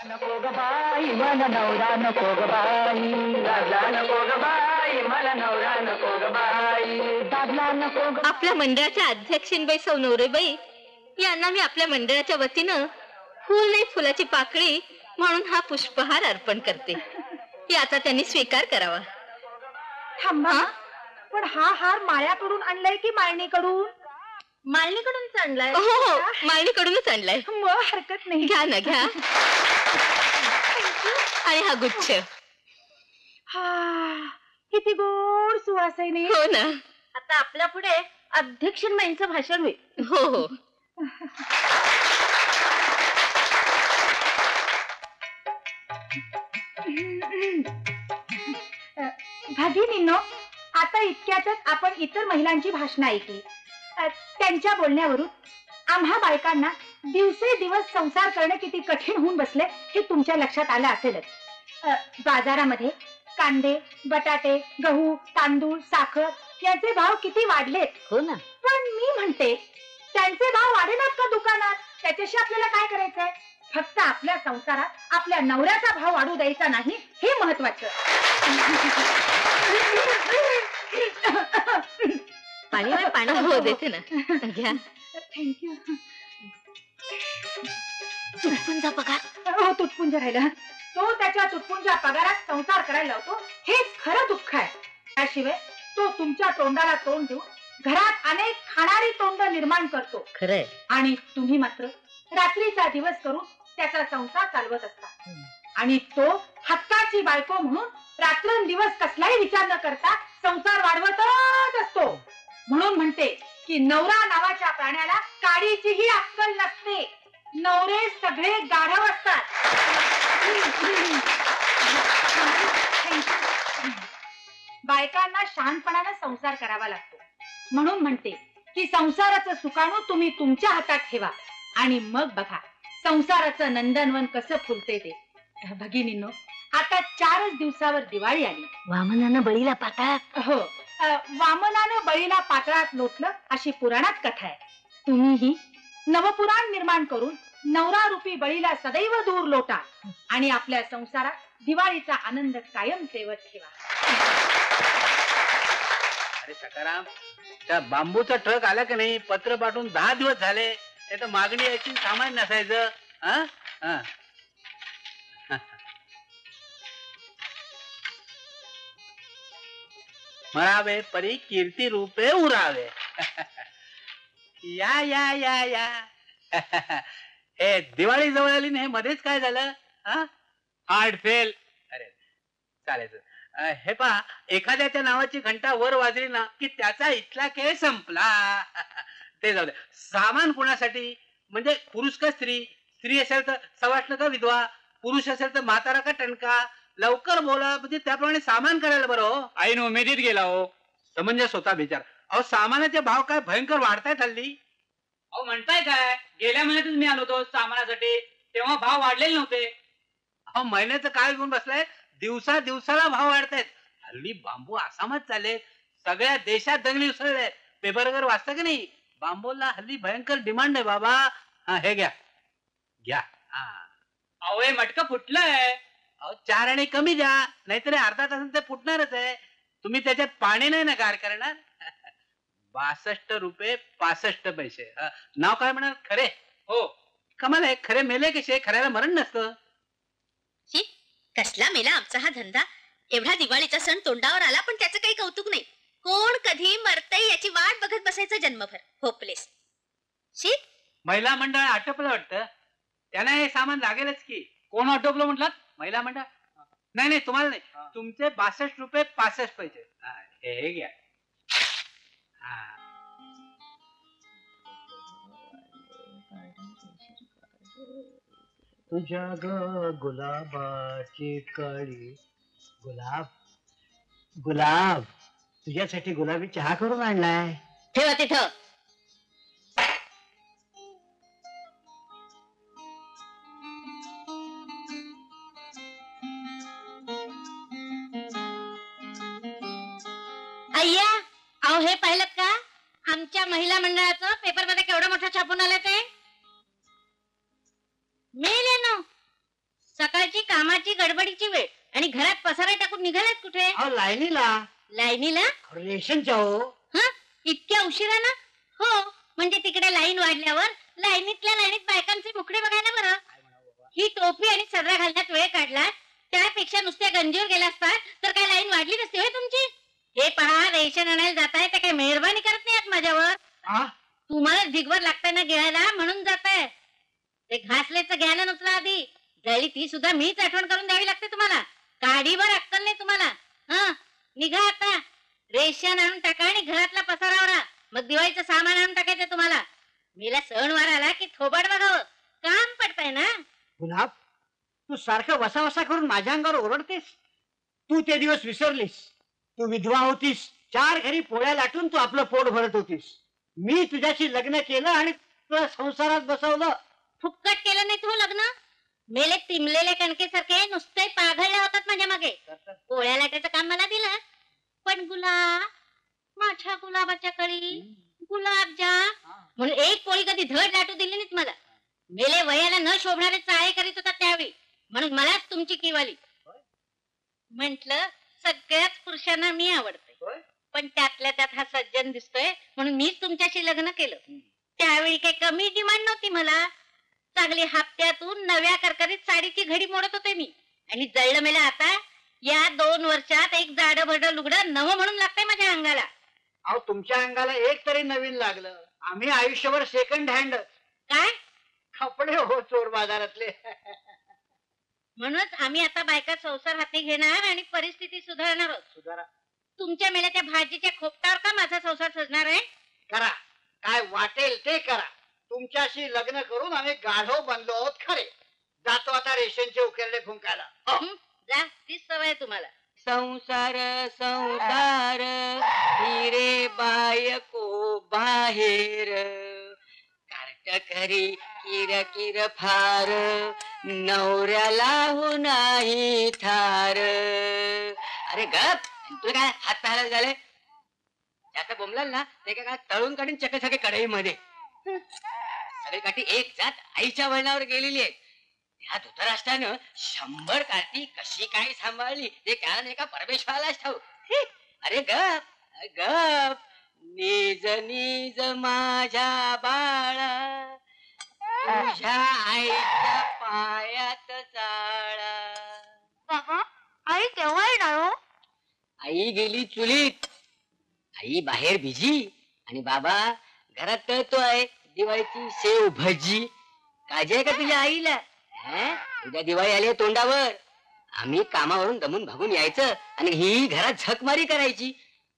नको ग बाई मला नवरा नको ग बाई, दादला नको ग बाई मला नवरा नको ग बाई, दादला नको ग. आपल्या मंडळाच्या अध्यक्षीनबाई सौ नवरेबाई यांना मी आपल्या मंडळाच्या वतीनं फुल नाही फुलाची पाकळी म्हणून हा पुष्पहार अर्पण करते. याचा त्यांनी स्वीकार करावा. थांबा, पण हा हार मायाकडून आणलाय की माळणीकडून? माळणीकडूनच आणलाय. हो हो, माळणीकडूनच आणलाय. मग हरकत नाही. घ्या ना घ्या. आणि हा गुच्छ. हा किती गोड सुवास आहे नाही. हो ना. आता आपल्या पुढे अध्यक्षीनबाईंचं भाषण होईल. हो हो. भगिनींनो, आता इतक्यातच आपण इतर महिलांची भाषणं ऐकली. त्यांच्या बोलण्यावरून आम्हा बायकांना दिवसेदिवस संसार करणं किती कठीण होऊन बसले हे तुमच्या लक्षात आलं असेलच. बाजारामध्ये कांदे, बटाटे, गहू, तांदूळ, साखर यांचे भाव किती वाढलेत. हो ना. पण मी म्हणते त्यांचे भाव वाढेनात का दुकानात? त्याच्याशी आपल्याला काय करायचंय? फक्त आपल्या संसारात आपल्या नवऱ्याचा भाव वाढू द्यायचा नाही, हे महत्वाचं. पाणी हो देते ना. घ्या. थँक्यू. तुटपुंजा पगार. हो, तुटपुंजा राहिला. तो त्याच्या तुटपुंजा पगारात संसार करायला लावतो, हे खरं दुःख आहे. त्याशिवाय तो तुमच्या तोंडाला तोंड देऊन घरात अनेक खाणारी तोंड निर्माण करतो. खरंय. आणि तुम्ही मात्र रात्रीचा दिवस करून त्याचा संसार चालवत असता. आणि तो हक्काची बायको म्हणून रात्रंदिवस कसलाही विचार न करता संसार वाढवतच असतो. म्हणून म्हणते की नवरा नावाच्या प्राण्याला काडीचीही अक्कल नसते. नवरे सगळे गाढव असतात. बायकांना शांतपणाने संसार करावा लागतो. म्हणून म्हणते की संसाराचं सुकाणू तुम्ही तुमच्या हातात ठेवा आणि मग बघा संसाराचं नंदनवन कसं फुलते ते. भगिनींनो, आता 4च दिवसावर दिवाळी आली. वामनानं बळीला पाताळात. हो, वामनानं बळीला पातळात लोटलं अशी पुराणात कथा आहे. तुम्हीही नवपुराण निर्माण करून नवरा रूपी बळीला सदैव दूर लोटा आणि आपल्या संसारात दिवाळीचा आनंद कायम ठेवत ठेवा. अरे सकाराम, त्या बांबूचा ट्रक आला की नाही? पत्र पाठवून 10 दिवस झाले. तर मागणी यायची, सामान नसायचं. मरावे परी कीर्ती रूपे उरावे. या या या या. हे दिवाळी जवळ आली ना, हे मध्येच काय झालं? Heart fail. अरे चालायचं. हे पहा, एखाद्याच्या नावाची घंटा वर वाजली ना की त्याचा इथला खेळ संपला. ते जाऊ दे. सामान कोणासाठी? म्हणजे पुरुष का स्त्री? स्त्री असेल तर सवाष्ण का विधवा? पुरुष असेल तर म्हातारा का टणका? लवकर बोला, म्हणजे त्याप्रमाणे सामान करायला बरं. हो, आईन उमेदीत गेला. हो, समंजस होता विचार. अहो, सामानाचे भाव काय भयंकर वाढतायत हल्ली. अहो म्हणताय काय? गेल्या महिन्यातच मी आलो होतो सामानासाठी, तेव्हा भाव वाढलेले नव्हते. अहो, महिन्याचं काय घेऊन बसलाय? दिवसा दिवसाला भाव वाढतायत. हल्ली बांबू आसामात चाललेत. सगळ्या देशात दंगली उसळले. पेपर वगैरे वाचता की नाही? बांबूला हल्ली भयंकर डिमांड आहे बाबा. हे घ्या घ्या. अहो, हे मटकं फुटलंय. अहो, 4 आणे कमी द्या, नाहीतर अर्धा तासात ते फुटणारच आहे. तुम्ही त्याच्यात पाणी नाही ना गार करणार. 62 रुपये 65 पैसे. नाव काय म्हणाल? खरे. हो, कमाल आहे. खरे मेले कसे? खऱ्याला मरण नसतं. कसला मेला आमचा हा धंदा. एवढा दिवाळीचा सण तोंडावर आला पण त्याचं काही कौतुक नाही. कोण कधी मरतय याची वाट बघत बसायचं जन्मभर. होपलेस. महिला मंडळ आटोपलं वाटतं. त्यांना हे सामान लागेलच की. कोण आटोपलं म्हटलात? महिला मंडळ. नाही नाही, तुम्हाला नाही. तुमचे 62 रुपये 65 पैसे. हे घ्या. तुझ्या ग गुलाबाची कळी. गुलाब गुलाब, तुझ्यासाठी गुलाबी चहा करून आणलाय. ठेवा तिथं. अय्या, अहो हे पाहिलं का? आमच्या महिला मंडळाचं पेपर मध्ये केवढं मोठं छापून आलं ते. मेले ना, गडबडीची वेळ आणि घरात पसारा टाकून निघालात कुठे? लाईनीला लाईनीला? रेशनच्या हो. हा, इतक्या उशिरा ना? हो, म्हणजे तिकडे लाईन वाढल्यावर लाईनीतल्या लाईनीत बायकांचे मुखडे बघायला बरं. ही टोपी आणि सदरा घालण्यात वेळ काढला, त्यापेक्षा नुसत्या गंजीवर गेला असता तर काय लाईन वाढली नसती होय तुमची? हे पहा, रेशन आणायला जाताय ते काय मेहरबानी करत नाही माझ्यावर. तुम्हाला ढिगभर लागताय ना गिळायला म्हणून जाताय. ते घासलेचं घ्या ना नुसलं आधी, जळी ती सुद्धा मीच आठवण करून द्यावी लागते तुम्हाला. काडीभर अक्कल नाही तुम्हाला. हा, निघा आता, रेशन आणून टाका आणि घरातला पसारावरा, मग दिवाळीचं सामान आणून टाकायचं तुम्हाला. मीला सणवार आला की थोबाड बघावं, काम पडताय ना. गुलाब, तू सारखं वसा वसा करून माझ्या अंगावर ओरडतेस. तू ते दिवस विसरलीस. तू विधवा होतीस, 4 घरी पोळ्या लाटून तू आपलं पोट भरत होतीस. मी तुझ्याशी लग्न केलं आणि तुला संसारात बसवलं. फुक्कट केलं नाही तू लग्न. मेले तिमलेले कणकेसारखे नुसते पाघळले होतात माझ्या मागे. पोळ्या लाटायचं काम मला दिलं, पण गुलाब, माझ्या गुलाबाच्या कळी, गुलाबजा म्हणून एक पोळी कधी धड लाटू दिली नाहीत मला. मेले वयाला न शोभणारे चाळे करीत होता त्यावेळी, म्हणून मलाच तुमची किवाली. म्हंटल सगळ्याच पुरुषांना मी आवडते, पण त्यातल्या त्यात हा सज्जन दिसतोय म्हणून मीच तुमच्याशी लग्न केलं. त्यावेळी काही कमी डिमांड नव्हती मला. चांगली हप्त्यातून नव्या करकरीत साडीची घडी मोडत होते मी, आणि जळलं मेलं आता या 2 वर्षात एक जाडं भरडं लुगडं नवं म्हणून लागतंय माझ्या अंगाला. अहो, तुमच्या अंगाला एक तरी नवीन लागलं. आम्ही आयुष्यभर सेकंड हँड. काय कपडे हो चोर बाजारातले. म्हणूनच आम्ही आता बायका संसार हाती घेणार आणि परिस्थिती सुधारणार आहोत. सुधारा. तुमच्या मेल्या त्या भाजीच्या खोपटावर का माझा संसार सजणार आहे? करा, काय वाटेल ते करा. तुमच्याशी लग्न करून आम्ही गाढव बनलो आहोत खरे. जातो आता रेशनचे उकेरडे फुंकायला. जा, तीच सवय आहे तुम्हाला. संसार संसार हिरे बायको बाहेर कार्ट करी किर किर फार नवऱ्याला हो नाही थार. अरे गप, तुला काय हात पाहायला झाले? जास्त बोंबलाल ना ते काय तळून काढून चकचके कढईमध्ये. सगळी काठी एक जात आईच्या वळणावर गेलेली आहे. त्या धृतराष्ट्रानं 100 काठी कशी काय सांभाळली ते कारण एका परमेश्वरालाच ठाऊक. अरे गप गप, निज निज माझ्या बाळा तुझ्या आईच्या पायात चाळा. बाबा, आई केव्हा येणार हो? आई गेली चुलीत, आई बाहेर भिजी आणि बाबा घरात तळतोय दिवाळीची शेव भजी. काळजी आहे का तुझ्या आईला? उद्या दिवाळी आली तोंडावर. आम्ही कामावरून दमून भागून यायचं आणि ही घरात झकमारी करायची.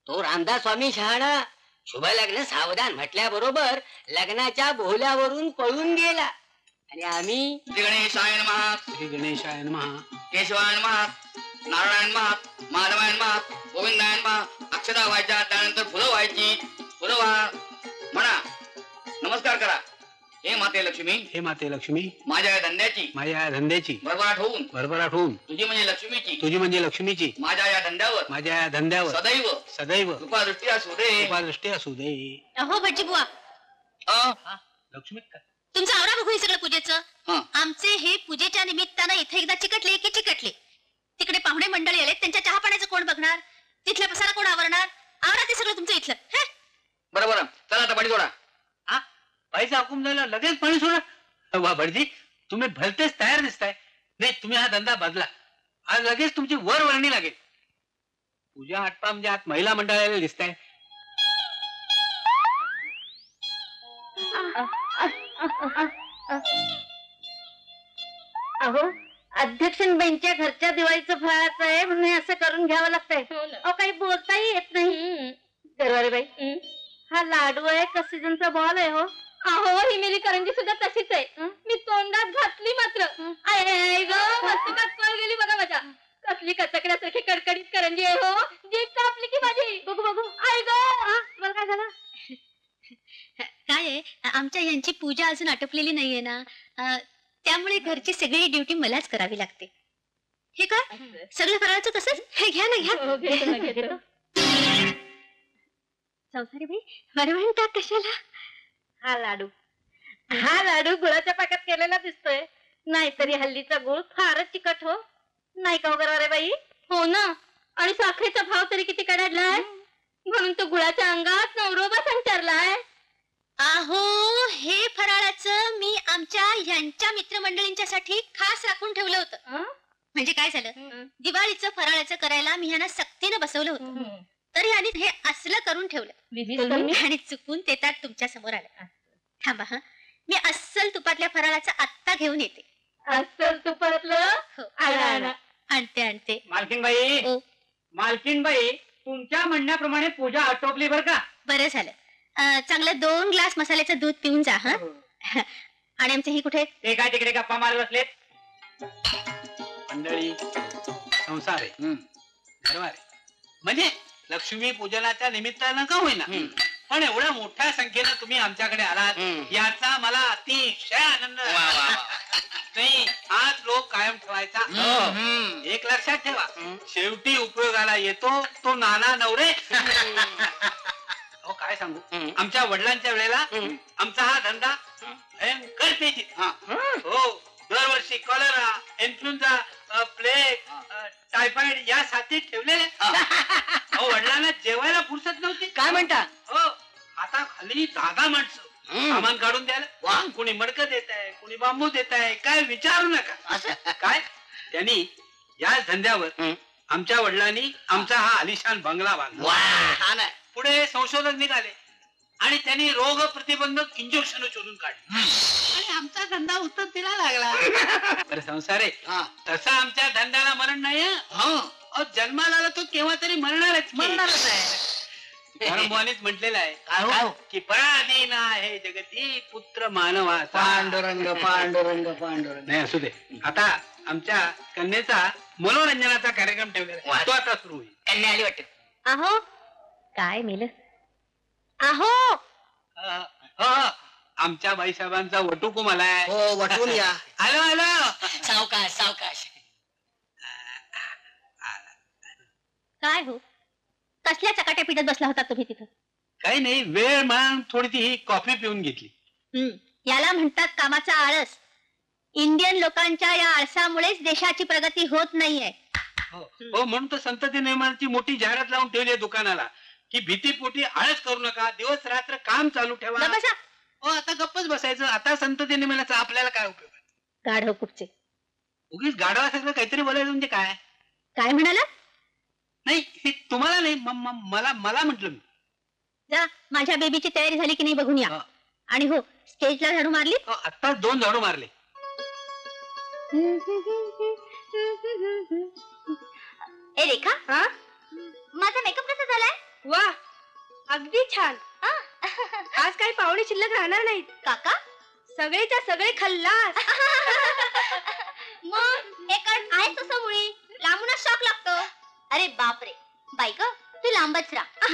तो रामदास स्वामी शहाणा शुभ लग्न सावधान म्हटल्याबरोबर लग्नाच्या बोहल्यावरून पळून गेला आणि आम्ही श्री गणेशाय नमः, श्री गणेशाय नमः, केशवाय नमः, नारायण नमः, माधवाय नमः, गोविंदाय नमः. अक्षता व्हायच्या, त्यानंतर फुलं व्हायची. फुलं व्हा म्हणा, नमस्कार करा. हे माते लक्ष्मी, हे माते लक्ष्मी, माझ्या या धंद्याची, माझ्या या धंद्याची भरभराट होऊन, भरभराट होऊन, तुझी म्हणजे लक्ष्मीची, तुझी म्हणजे लक्ष्मीची, माझ्या या धंद्यावर, माझ्या या धंद्यावर सदैव सदैव कृपादृष्टी असू दे. कृपादृष्टी असू दे. अहो भटजी बुवा, लक्ष्मी काय? तुमचं आवरा बघू हे सगळं पूजेचं. हा. आमचे हे पूजेच्या निमित्तानं इथे एकदा चिकटले की चिकटले. तिकडे पाहुणे मंडळी आले, त्यांच्या चहा पाण्याचं कोण बघणार? तिथल्या पसारा कोण आवरणार? आवरा ते सगळं तुमचं इथलं. बरं बरं, चला आता पाणी सोडा. पाहिजे हुकूम झाला लगेच पाणी सोडा. वा भटजी, तुम्ही भलतेच तयार दिसताय. नाही, तुम्ही हा धंदा बदला. आज लगेच तुमची वर वर्णी लागेल. पूजा आटपा म्हणजे आत महिला मंडळाला दिसताय. अहो, अध्यक्षांबाईंच्या घरच्या दिवाळीचं फळाचं आहे म्हणून हे असं करून घ्यावं लागतंय. अहो, काही बोलताही येत नाही. दरबारी बाई, हा लाडू आहे का सीजनचा बॉल आहे हो? अहो, ही मेरी करंजी सुद्धा तशीच आहे. मी तोंडात घातली मात्र मस्तकात कळ गेली बघा माझ्या. कसली कचकड्यासारखी कडकडीत करंजी आहे हो. जीभ कापली की माझी. बघू बघू. आई ग, मला काय झालं? काय आहे, आमच्या यांची पूजा अजून आटोपलेली नाहीये ना, त्यामुळे घरची सगळी ड्युटी मलाच करावी लागते. हे काय सगळं फराळाचं तसंच? हे घ्या ना, घ्या. संसारी बाई, वरवण टाक कशाला? हा लाडू गुळाच्या पाकात केलेला दिसतोय. नाहीतरी हल्लीचा गुळ फारच चिकट हो. नाही का वगैरे रे बाई? हो ना. आणि साखरेचा भाव तरी किती कडाडलाय, म्हणून तो गुळाच्या अंगात नवरोबा संचारलाय. अहो, हे फराळाचं मी आमच्या यांच्या मित्रमंडळींच्या साठी खास राखून ठेवलं होतं. म्हणजे काय झालं, दिवाळीचं फराळाचं करायला मी ह्यांना सक्तीनं बसवलं होतं, तर ह्यांनी हे असलं करून ठेवलं आणि चुकून ते ताट तुमच्या समोर आलं. थांबा हा, मी अस्सल तुपातल्या फराळाचं आत्ता घेऊन येते. अस्सल तुपातलं? हो, आणा. आणते. मालकीनबाई, ओ. मालकीनबाई, तुमच्या म्हणण्याप्रमाणे पूजा आटोपली बर का? बरं झालं. चांगलं 2 ग्लास मसाल्याचं दूध पिऊन जा हा. आणि आमचे ही कुठे? ते काय तिकडे गप्पा मारत बसलेत? मंडळी, संसार आहे, घरवार आहे, म्हणजे लक्ष्मी पूजनाच्या निमित्तानं का होईना, पण एवढ्या मोठ्या संख्येनं तुम्ही आमच्याकडे आलात याचा मला अतिशय आनंद नाही. हाच लोक कायम ठेवायचा. एक लक्षात ठेवा, शेवटी उपयोगाला येतो तो नाना नवरे. हो, काय सांगू, आमच्या वडिलांच्या वेळेला आमचा हा धंदा भयंकर तेजीत. हो, दरवर्षी कॉलरा, इन्फ्लुएन्झा, प्लेग, टायफॉइड या साथी ठेवलेल्या. अहो, वडिलांना जेवायला फुरसत नव्हती. काय म्हणता? हो, आता खाली 10 माणसं सामान काढून द्यायला. कोणी मडकं देत आहे, कोणी बांबू देत आहे, काय विचारू नका. काय त्यांनी या धंद्यावर आमच्या वडिलांनी आमचा हा आलिशान बंगला बांधला. पुढे संशोधक निघाले आणि त्यांनी रोग प्रतिबंधक इंजेक्शन शोधून काढले आणि आमचा धंदा उत्तर दिला लागला. तर संसार आहे, तसा आमच्या धंद्याला मरण नाही. जन्माला आला तो केव्हा तरी मरणारच आहे. तुकारामबुवांनीच म्हटलेलं आहे की पराधीन आहे जगती पुत्र मानवा. पांडुरंग पांडुरंग पांडुरंग. नाही, असू दे. आता आमच्या कन्येचा मनोरंजनाचा कार्यक्रम ठेवलेला आहे, तो आता सुरू होईल. कन्या आली वाटत. अहो, काय मेलं? अहो, आमच्या बाईसाहेबांचा वटुकुम आलाय. हो, वटून या. आलो. सावकाश सावकाश. काय हो, कसल्या चकाट्या पिटत बसला होता तुम्ही तिथं? काही नाही, वेळ म्हणून थोडी ही कॉफी पिऊन घेतली. याला म्हणतात कामाचा आळस. इंडियन लोकांच्या या आळसामुळेच देशाची प्रगती होत नाहीये. हो, म्हणून तर संतती नियमांची मोठी जाहिरात लावून ठेवली आहे दुकानाला की भीतीपोटी आळस करू नका, दिवस रात्र काम चालू ठेवा. हो, आता गप्पच बसायचं. आता संतती नियमाचा आपल्याला काय उपयोग आहे? गाढव कुठचे. उगीच गाढवासारखं काहीतरी बोलायचं म्हणजे काय? काय म्हणाला? नाही, हे तुम्हाला नाही, मला म्हटलं मी. जा, माझ्या बेबीची तयारी झाली की नाही बघून या. आणि हो, स्टेजला झाडू मारली? आता 2 झाडू मारले. ए रेखा, माझा मेकअप कसा झालाय? वा, अगदी छान. आज काही पाहुणे शिल्लक राहणार नाहीत. काका सगळेच्या सगळे खल्लास. मग एकड आहे तसं मुळी लांबूनच शॉक लागतो. अरे बापरे, बाई ग, तू लांबच राहा.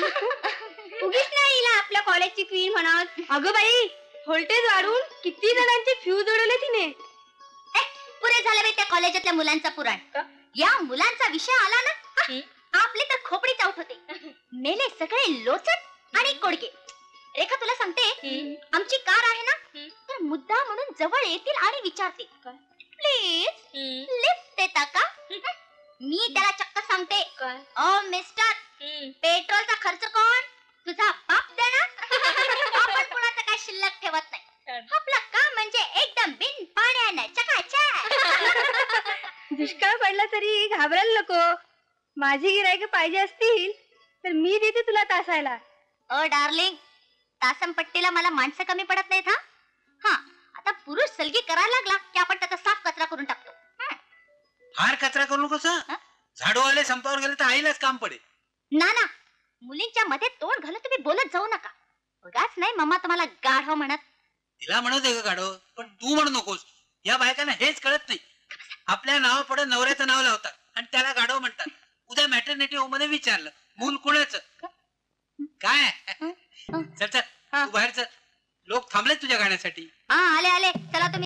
उगीच नाही हिला आपल्या कॉलेजची क्वीन म्हणत. अगं बाई, व्होल्टेज वाढून किती जणांचे फ्यूज उडवले तिने. पुरे झाले बाई त्या कॉलेजातल्या मुलांचा पुराण. या मुलांचा विषय आला ना, आपले तर खोपडी चावत होते. मेले सगळे लोचट आणि कोडके. रेखा, तुला सांगते, आमची कार आहे ना, तर मुद्दा म्हणून जवळ येतील आणि विचारतील, प्लीज लिफ्ट देता का? मी त्याला चक्क सांगते, ओ मिस्टर, पेट्रोलचा खर्च कोण? तुझा बाप देणार. आपण कुणाचं काय शिल्लक ठेवत नाही. आपलं काम म्हणजे एकदम बिन पाण्यानं चकाचक. दुष्काळ पडला तरी घाबरायला नको. माझी गिरायक पाहिजे असतील तर मी देते तुला तासायला. ओ डार्लिंग, तासमपट्टीला मला माणसं कमी पडत नाहीत. हा, आता पुरुष सलगी करायला लागला की आपण त्याचा साफ कचरा करून टाकतो. फार कचरा करू नकोस. झाडू आले संपावर गेले तर आईलाच काम पडेल. ना ना, मुलींच्या मध्ये तोंड घालून तुम्ही बोलत जाऊ नका. उगाच नाही मम्मा तुम्हाला गाढव म्हणत. तिला म्हणत आहे का गाढव, पण तू म्हणू नकोस. या बायकांना हेच कळत नाही. आपल्या नावा पुढे नवऱ्याचं नाव लावतात आणि त्याला गाढव म्हणतात. उद्या मॅटर्निटी होम मध्ये विचारलं, मूल कोणाचं काय? चल चल, तू बाहेर चल. लोक थांबलेत तुझ्या गाण्यासाठी. हा, आले आले, चला तुम्ही.